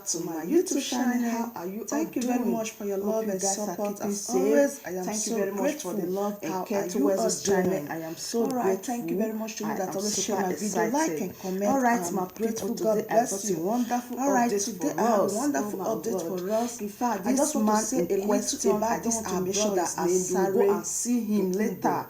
to my YouTube channel. How are you? Thank you very much for your love and support. As always, I am so grateful for the love and care towards this channel. I am so grateful. Thank you very much to you that always share my video, like and comment. All right, my people, God bless you. Wonderful. All right, today I have a wonderful update for us. In fact, I just want to say a little about this abroad Asari. You go and see him later.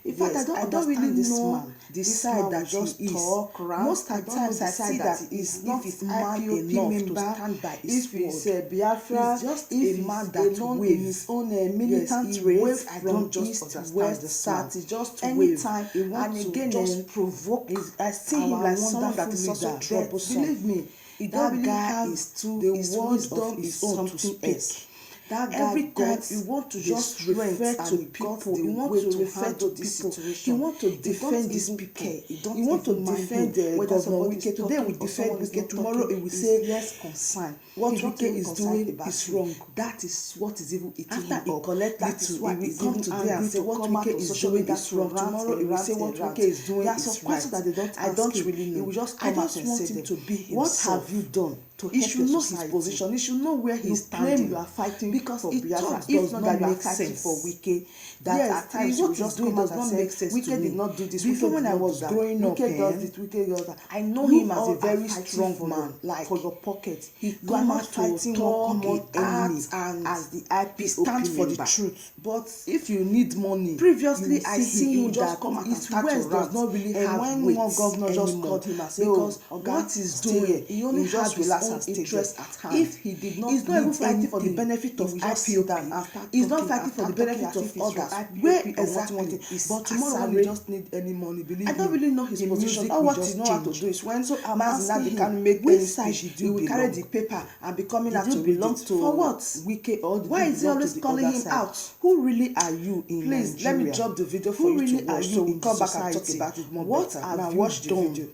In fact, I don't really know this side that just talk around. Most of the times I see that it's not man enough to stand by his word. If it's Biafra, it's just a man that wave in his own militant race from east, west, south. It's just anytime he wants to just provoke. I see him like someone that is also troublesome. Believe me, that guy is too. The wisdom is something else. That guy every time you want to just refer to people, you want to refer to people, you want to defend these people, you want to defend Governor Wike. Today we defend Wike, tomorrow it will say less concern. What Wike is doing is wrong. That is what is even eating him up. That is why he come today and say what Wike is doing is wrong. Tomorrow it will say what Wike is doing is right. I don't really know. He will just come out and say them. What have you done? He should know his position. He should know where he's standing. You are fighting because for Biafra does not make sense for Wike. That at times what he's doing does not make sense. Wike did not do this. Before when I was growing up, Wike does it. Wike does that. I know him as a very strong man. Like for your pocket, he come out fighting one common enemy and as the IP stand for the truth. But if you need money, previously I see him just come out and start to rant. Does not really have weight. And when one governor just called him and said, because what he's doing, he only has his own interest at hand. If he did not, he's not even fighting for the benefit of IPOB. He's not fighting for the benefit of others. Where exactly? But tomorrow we just need any money. Believe me, I don't really know his position. All what he know how to do is when so Nnamdi Kanu make any speech, he will carry the paper and be coming out to belong to for what? Wike or why is he always calling him out? Who really are you in Nigeria? Please let me drop the video for you to watch. So we come back and talk about it more. What have you done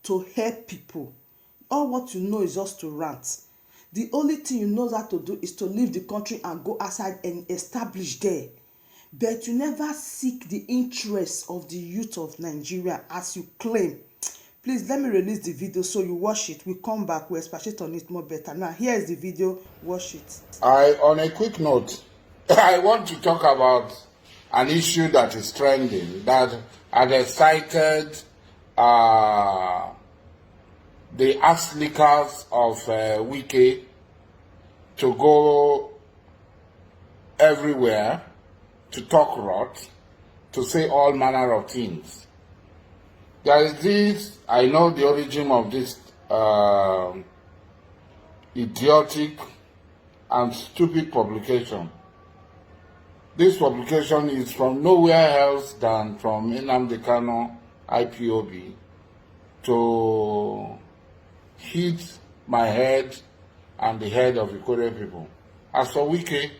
to help people? All what you know is just to rant. The only thing you know how to do is to leave the country and go outside and establish there. But you never seek the interests of the youth of Nigeria as you claim. Please let me release the video so you watch it. We come back, we expatiate on it more better. Now here is the video, watch it. On a quick note, I want to talk about an issue that is trending that had excited the ass lickers of Wike to go everywhere to talk rot, to say all manner of things. There is this, I know the origin of this idiotic and stupid publication. This publication is from nowhere else than from Nnamdi Kanu IPOB to hit my head and the head of the Ikore people. As for Wike,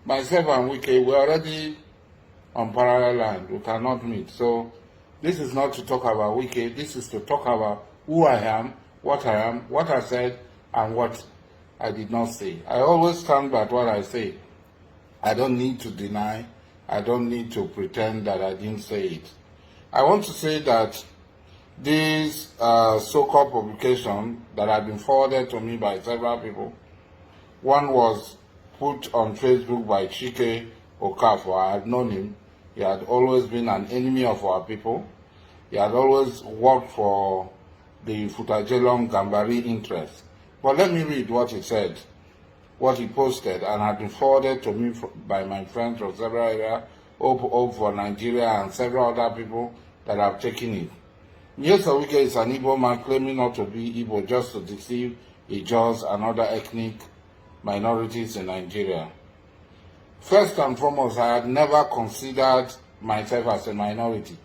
myself and Wike, we're already on parallel line. We cannot meet. So this is not to talk about Wike. This is to talk about who I am, what I said, and what I did not say. I always stand by what I say. I don't need to deny. I don't need to pretend that I didn't say it. I want to say that this so-called publication that had been forwarded to me by several people, one was put on Facebook by Chike Okafor. I had known him. He had always been an enemy of our people. He had always worked for the Futajelong Gambari interest. But let me read what he said, what he posted, and had been forwarded to me by my friends from several areas, Hope for Nigeria, and several other people that have taken it. Yes, Wike is an Igbo man claiming not to be Igbo just to deceive Ijaws and other ethnic minorities in Nigeria. First and foremost, I had never considered myself as a minority.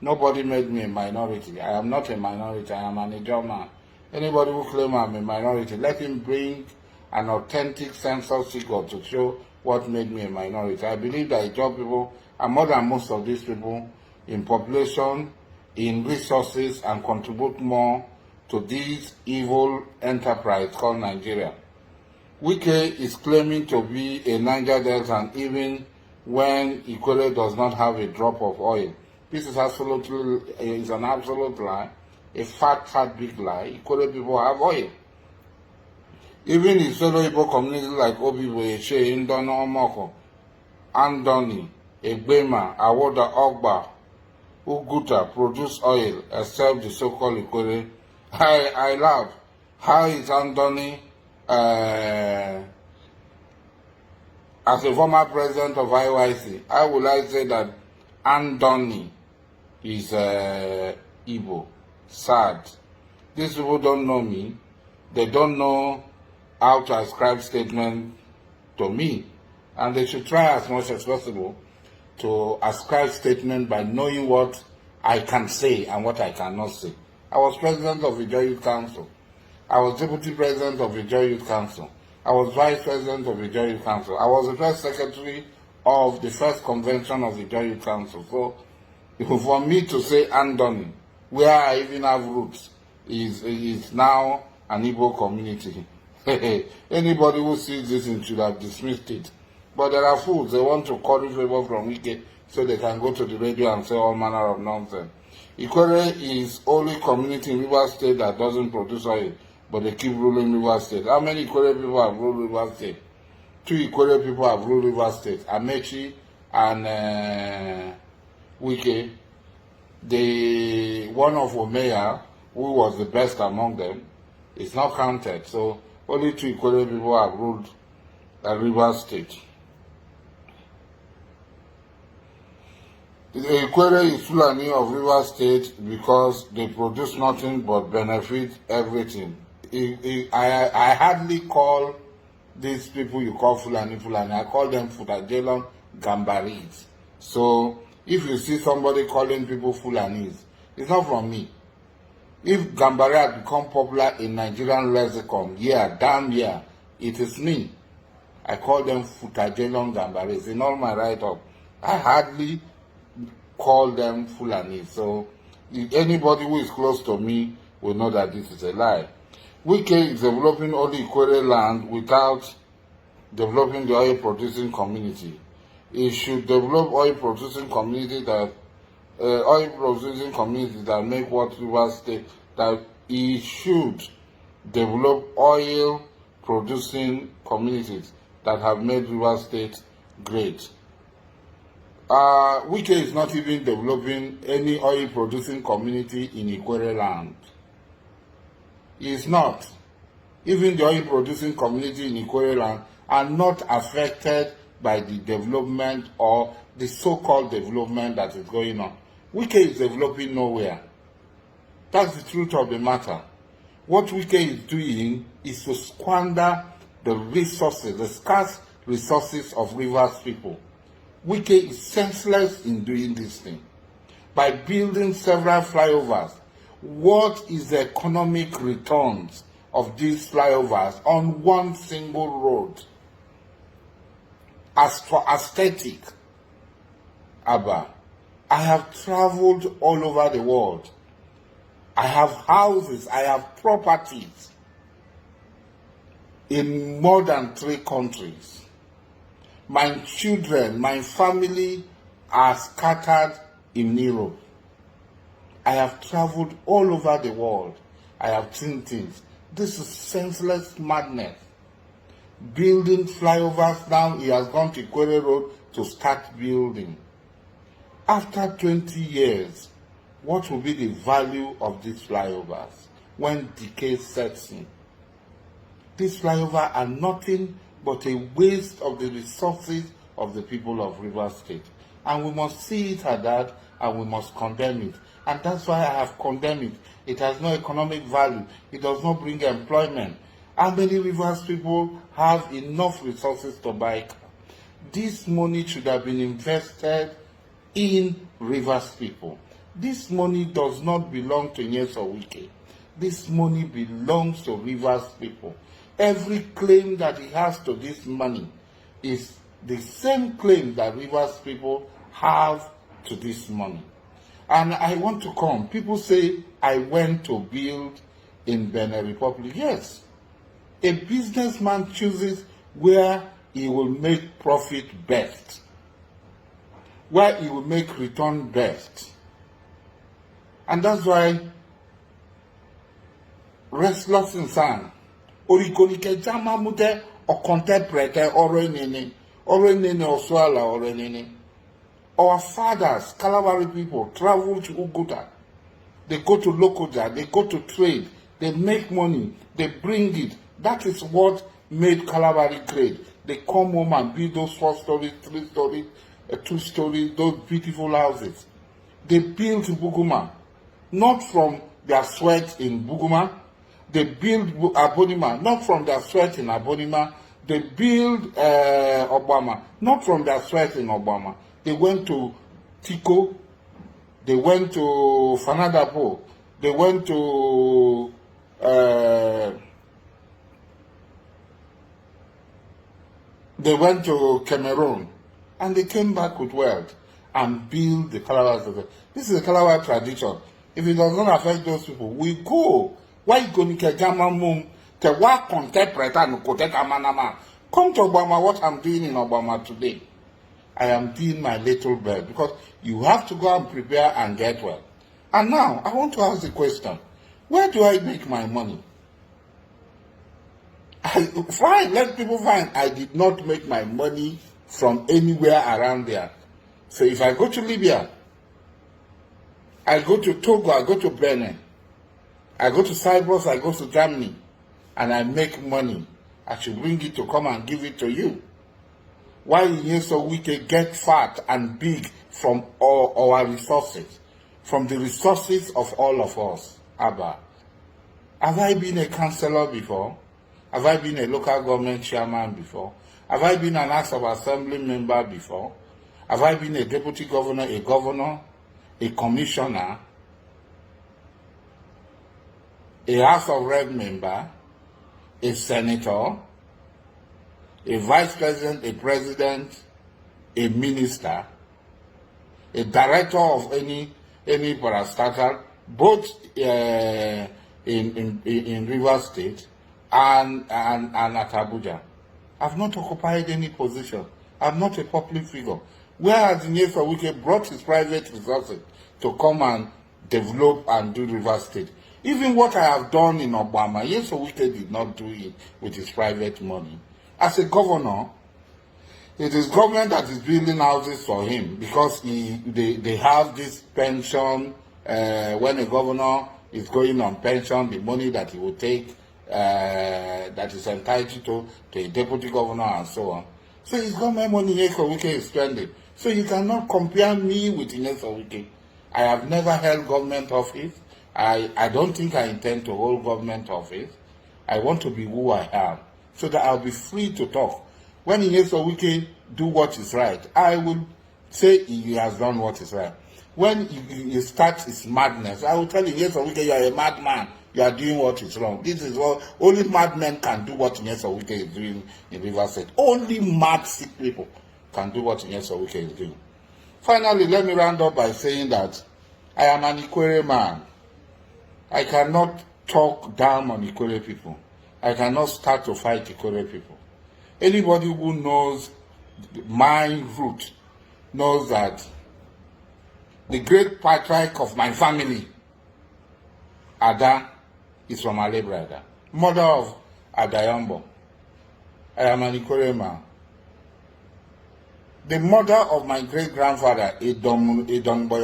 Nobody made me a minority. I am not a minority. I am an Ijaw man. Anybody who claims I'm a minority, let him bring an authentic census figure to show what made me a minority. I believe that Ijaw people are more than most of these people in population, in resources, and contribute more to this evil enterprise called Nigeria. Wike is claiming to be a Niger Delta, even when Ikore does not have a drop of oil. This is an absolute lie, a fat big lie. Ikore people have oil. Even in fellow Igbo communities like Obibo, Eshe, Indono, Omoko, Andoni, Egbema, Awoda, Ogba, Uguta produce oil except the so-called Ikore. I laugh. How is Andoni, as a former president of IYC, how will I say that Andoni is Igbo? Sad. These people don't know me. They don't know how to ascribe statement to me. And they should try as much as possible to ascribe statement by knowing what I can say and what I cannot say. I was president of the Ijaw Youth Council. I was deputy president of the Ijaw Youth Council. I was vice president of the Ijaw Youth Council. I was the first secretary of the first convention of the Ijaw Youth Council. So for me to say Andoni, where I even have roots, is now an Igbo community. Anybody who sees this should have dismissed it. But there are fools, they want to curry favor from Ike so they can go to the radio and say all manner of nonsense. Ikore is only community in Rivers State that doesn't produce oil, but they keep ruling Rivers State. How many Ikore people have ruled Rivers State? 2 Ikore people have ruled Rivers State. Amechi and Wike. The one of Omeya, who was the best among them, is not counted. So only 2 Ikore people have ruled Rivers State. The Ikwere is Fulani of Rivers State because they produce nothing but benefit everything. I hardly call these people you call Fulani. I call them Futajelon Gambaris. So if you see somebody calling people Fulanis, it's not from me. If Gambari had become popular in Nigerian lexicon, damn yeah, it is me. I call them Futajelon Gambaris. In all my write-up, I hardly call them Fulani. So anybody who is close to me will know that this is a lie. Wike is developing only Ikwere land without developing the oil producing community. It should develop oil producing community that make what Rivers State, that it should develop oil producing communities that have made Rivers State great. Wike is not even developing any oil producing community in Ikwere land. He is not. Even the oil producing community in Ikwere land are not affected by the development or the so-called development that is going on. Wike is developing nowhere. That's the truth of the matter. What Wike is doing is to squander the resources, the scarce resources of Rivers people. Wike is senseless in doing this thing. By building several flyovers, what is the economic returns of these flyovers on one single road? As for aesthetic, Abba, I have traveled all over the world. I have houses, I have properties in more than 3 countries. My children, my family are scattered in Europe. I have traveled all over the world. I have seen things. This is senseless madness. Building flyovers now, he has gone to Ikwere Road to start building. After 20 years, what will be the value of these flyovers when decay sets in? These flyovers are nothing but a waste of the resources of the people of Rivers State. And we must see it at that, and we must condemn it. And that's why I have condemned it. It has no economic value. It does not bring employment. How many Rivers people have enough resources to buy? This money should have been invested in Rivers people. This money does not belong to Nyeso Wike. This money belongs to Rivers people. Every claim that he has to this money is the same claim that Rivers people have to this money. And I want to come. People say, I went to build in Benin Republic. Yes. A businessman chooses where he will make profit best, where he will make return best. And that's why restless insan, Orikonike jama mute or contemplate orenene oswala orenene. Our fathers, Kalabari people, travel to Uguta. They go to Lokoja, they go to trade, they make money, they bring it. That is what made Kalabari great. They come home and build those 4 stories, 3 stories, 2 stories, those beautiful houses. They built Buguma, not from their sweat in Buguma. They built Abonima, not from their sweat in Abonima. They built Obama, not from their sweat in Obama. They went to Tiko, they went to Fanadapo, they went to Cameroon, and they came back with wealth and built the Kalawar. This is a Kalawar tradition. If it does not affect those people, we go. Why go to Jamamum? Te wa contemporary no kote kamanama. Come to Obama, what I'm doing in Obama today. I am doing my little bit because you have to go and prepare and get well. And now, I want to ask the question, where do I make my money? Fine, let people find I did not make my money from anywhere around there. So if I go to Libya, I go to Togo, I go to Benin, I go to Cyprus, I go to Germany, and I make money. I should bring it to come and give it to you. Why is so we can get fat and big from all our resources, from the resources of all of us? Abba, have I been a councillor before? Have I been a local government chairman before? Have I been an House of Assembly member before? Have I been a deputy governor, a commissioner, a House of Rep member, a senator, a vice president, a president, a minister, a director of any parastatal, both in Rivers State and at Abuja? I've not occupied any position. I'm not a public figure. Whereas Nyeso Wike brought his private resources to come and develop and do Rivers State. Even what I have done in Obama, Nyeso Wike did not do it with his private money. As a governor, it is government that is building houses for him because they have this pension. When a governor is going on pension, the money that he will take, that is entitled to a deputy governor and so on. So it's government money Nyeso Wike is spending. So you cannot compare me with Nyeso Wike. I have never held government office. I don't think I intend to hold government office. I want to be who I am, so that I'll be free to talk. When Nyeso Wike do what is right, I will say he has done what is right. When he starts his madness, I will tell Nyeso Wike, you are a madman. You are doing what is wrong. This is what only madmen can do what Nyeso Wike is doing in Rivers State. Only mad sick people can do what Nyeso Wike is doing. Finally, let me round up by saying that I am an Ikwere man. I cannot talk down on Ikwere people. I cannot start to fight Ikwere people. Anybody who knows my root knows that the great patriarch of my family, Ada, is from Alebrada, mother of Adayambo. I am an Ikwere man. The mother of my great-grandfather, Idonboy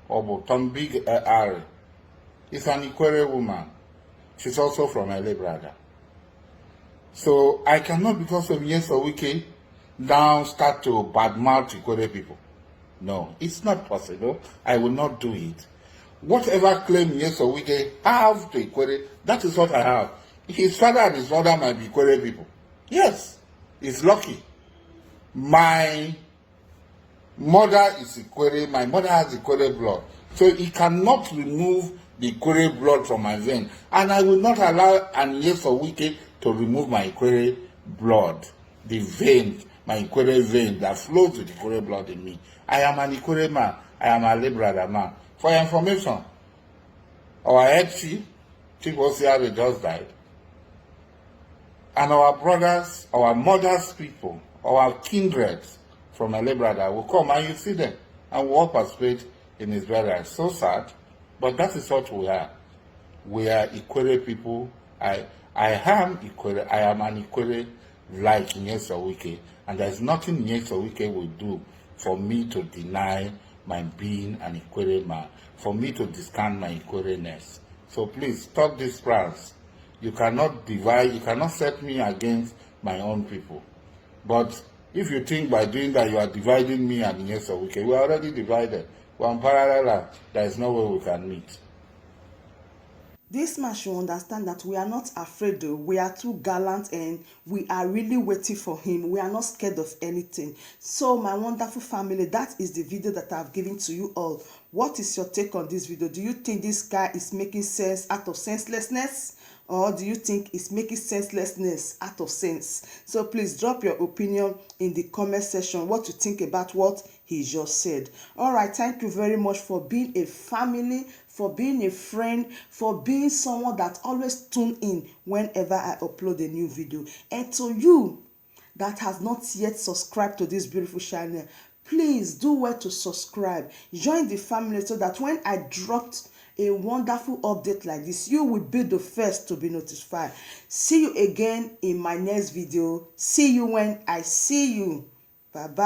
Obo, Tombig Ari, is an Ikwere woman. She's also from Alebrada. So I cannot, because of Nyeso Wike, now start to badmouth Ikwere people. No, it's not possible. I will not do it. Whatever claim Nyeso Wike have to Ikwere, that is what I have. His father and his mother might be Ikwere people. Yes, he's lucky. My mother is Ikwere. My mother has Ikwere blood. So he cannot remove the Ikwere blood from my vein. And I will not allow an Nyeso Wike to remove my Ikwere blood. The vein, my Ikwere vein that flows with Ikwere blood in me. I am an Ikwere man. I am a Lebrada man. For your information, our head chief Osiari just died. And our brothers, our mothers' people, our kindreds from Alebrada will come and you see them and will participate in his burial. So sad, but that is what we are. We are Ikwere people. I am Ikwere. I am an Ikwere like Nyesawike, and there's nothing Nyesawike will do for me to deny my being an Ikwere man, for me to discount my Ikwere-ness. So please stop this prance. You cannot divide, you cannot set me against my own people. But if you think by doing that you are dividing me and Nyesawike, we are already divided. We're on parallel. There is no way we can meet. This man should understand that we are not afraid though. We are too gallant and we are really waiting for him. We are not scared of anything. So my wonderful family, that is the video that I've given to you all. What is your take on this video? Do you think this guy is making sense out of senselessness? Or do you think it's making senselessness out of sense? So please drop your opinion in the comment section, what you think about what he just said. All right, thank you very much for being a family, for being a friend, for being someone that always tune in whenever I upload a new video. And to you that has not yet subscribed to this beautiful channel, please do well to subscribe. Join the family so that when I dropped a wonderful update like this, you will be the first to be notified. See you again in my next video. See you when I see you. Bye bye.